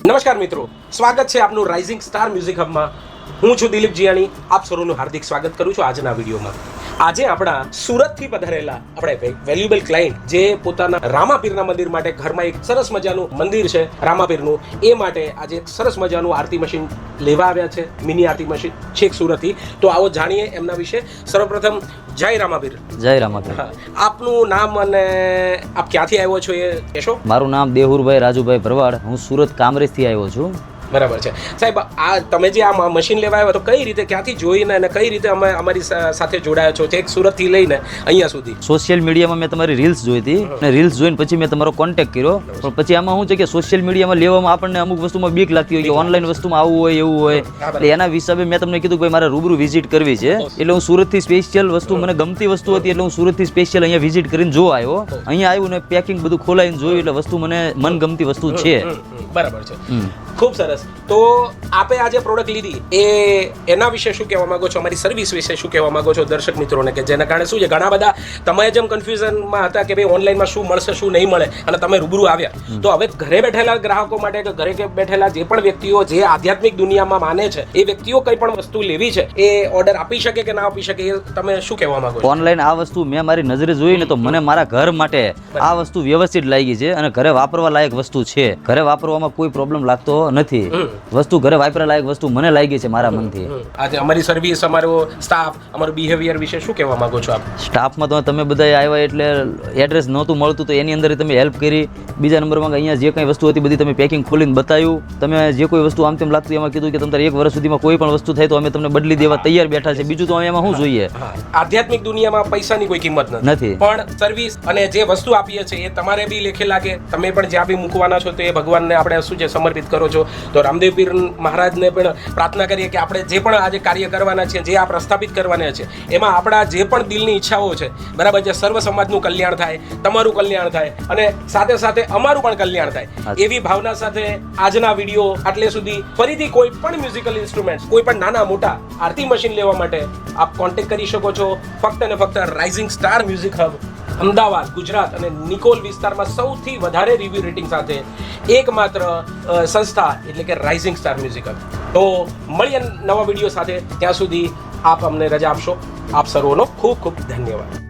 નમસ્કાર મિત્રો, સ્વાગત છે આપનું રાઇઝિંગ સ્ટાર મ્યુઝિક હબમાં. હું છું દિલીપ જીયાણી. આપ સૌનું હાર્દિક સ્વાગત કરું છું આજના વિડીયોમાં. આજે આપણા સુરતથી પધારેલા આપણે વેલ્યુબલ ક્લાયન્ટ જે પોતાના રામાપીરના મંદિર માટે ઘરમાં એક સરસ મજાનું મંદિર છે રામાપીરનું, એ માટે આજે એક સરસ મજાનું આરતી મશીન લેવા આવ્યા છે, મિની આરતી મશીન છેક સુરતથી. તો આવો જાણીએ એમના વિશે. સર્વપ્રથમ જય રામાપીર. જય રામાપીર. આપનું નામ અને આપ ક્યાંથી આવ્યો છો એ કહેશો? મારું નામ દેહુરભાઈ રાજુભાઈ ભરવાડ. હું સુરત કામરેજથી આવ્યો છું. બરાબર છે સાહેબ. આ તમે જે આ મશીન લેવા આવ્યા તો કઈ રીતે, ક્યાંથી જોઈને અને કઈ રીતે અમે અમારી સાથે જોડાયા છો એક સુરતથી લઈને અહીંયા સુધી? સોશિયલ મીડિયામાં મેં તમારી રીલ્સ જોઈ હતી અને રીલ્સ જોઈને પછી મેં તમારો કોન્ટેક્ટ કર્યો. પણ પછી આમાં શું છે કે સોશિયલ મીડિયામાં લેવામાં આપણને અમુક વસ્તુમાં બીક લાગતી હોય કે ઓનલાઈન વસ્તુમાં આવું હોય એવું હોય, એટલે એના હિસાબે મેં તમને કીધું કે ભાઈ મારે રૂબરૂ વિઝિટ કરવી છે. એટલે હું સુરતથી સ્પેશિયલ વસ્તુ, મને ગમતી વસ્તુ હતી એટલે હું સુરતથી સ્પેશિયલ અહીંયા વિઝિટ કરીને જોવા આવ્યો. અહીંયા આવ્યું ને પેકિંગ બધું ખોલાઈને જોયું એટલે વસ્તુ મને મનગમતી વસ્તુ છે. બરાબર છે, ખૂબ સરસ. તો આપે આજે પ્રોડક્ટ લીધી એના વિશે શું કહેવા માંગો છો? અમારી સર્વિસ વિશે શું કહેવા માંગો છો દર્શક મિત્રોને, કે જેના કારણે શું છે ઘણા બધા તમે જેમ કન્ફ્યુઝનમાં હતા કે ભાઈ ઓનલાઈનમાં શું મળશે શું નહીં મળે અને તમે રૂબરૂ આવ્યા, તો હવે ઘરે બેઠેલા ગ્રાહકો માટે કે ઘરે બેઠેલા જે પણ વ્યક્તિઓ જે આધ્યાત્મિક દુનિયામાં માને છે એ વ્યક્તિઓ કંઈ પણ વસ્તુ લેવી છે એ ઓર્ડર આપી શકે કે ના આપી શકે, એ તમે શું કહેવા માંગો છો? ઓનલાઈન આ વસ્તુ મેં મારી નજરે જોઈ ને તો મને મારા ઘર માટે આ વસ્તુ વ્યવસ્થિત લાગી છે અને ઘરે વાપરવા લાયક વસ્તુ છે. ઘરે વાપરવામાં કોઈ પ્રોબ્લેમ લાગતો નથી. વસ્તુ ઘરે વાપરા લાયક વસ્તુ મને લાગી છે મારા મનથી. આજે અમારી સર્વિસ, અમારો સ્ટાફ, અમારું બિહેવિયર વિશે શું કહેવા માંગો છો આપ? સ્ટાફમાં તો તમે બધા આવ્યા એટલે એડ્રેસ નહોતું મળતું તો એની અંદર તમે હેલ્પ કરી. બીજા નંબરમાં અહીંયા જે કંઈ વસ્તુ હતી બધી તમે પેકિંગ ખોલીને બતાવ્યું. તમે જે કોઈ વસ્તુ આમ તેમ લાગતું એમાં કીધું કે તમારે 1 વર્ષ સુધીમાં કોઈ પણ વસ્તુ થાય તો અમે તમને બદલી દેવા તૈયાર બેઠા છે. બીજું તો એમાં શું જોઈએ? આધ્યાત્મિક દુનિયામાં પૈસાની કોઈ કિંમત નથી, પણ સર્વિસ અને જે વસ્તુ આપીએ છીએ એ તમારે બી લેખે લાગે. તમે પણ જ્યાં બી મૂકવાના છો તો એ ભગવાનને આપણે શું છે સમર્પિત કરો છો. તો રામદેવ પીર મહારાજને પણ પ્રાર્થના કરીએ કે આપણે જે પણ આજે કાર્ય કરવાના છે, જે આ પ્રસ્થાપિત કરવાના છે, એમાં આપણા જે પણ દિલની ઈચ્છાઓ છે, બરાબર છે, સર્વ સમાજનું કલ્યાણ થાય, તમારું કલ્યાણ થાય અને સાથે સાથે અમારું પણ કલ્યાણ થાય, એવી ભાવના સાથે આજના વિડીયો આટલે સુધી. ફરીથી કોઈ પણ મ્યુઝિકલ ઇન્સ્ટ્રુમેન્ટ, કોઈ પણ નાના મોટા આરતી મશીન લેવા માટે આપ કોન્ટેક્ટ કરી શકો છો ફક્ત અને ફક્ત rising star music hub, Ahmedabad, Gujarat અને નિકોલ વિસ્તારમાં સૌથી વધારે રિવ્યુ રેટિંગ સાથે એકમાત્ર સંસ્થા એટલે કે રાઇઝિંગ સ્ટાર મ્યુઝિક હબ. તો મળીએ નવા વિડીયો સાથે. ત્યાં સુધી આપ અમને રજા આપશો. આપ સર્વનો ખૂબ ખૂબ ધન્યવાદ.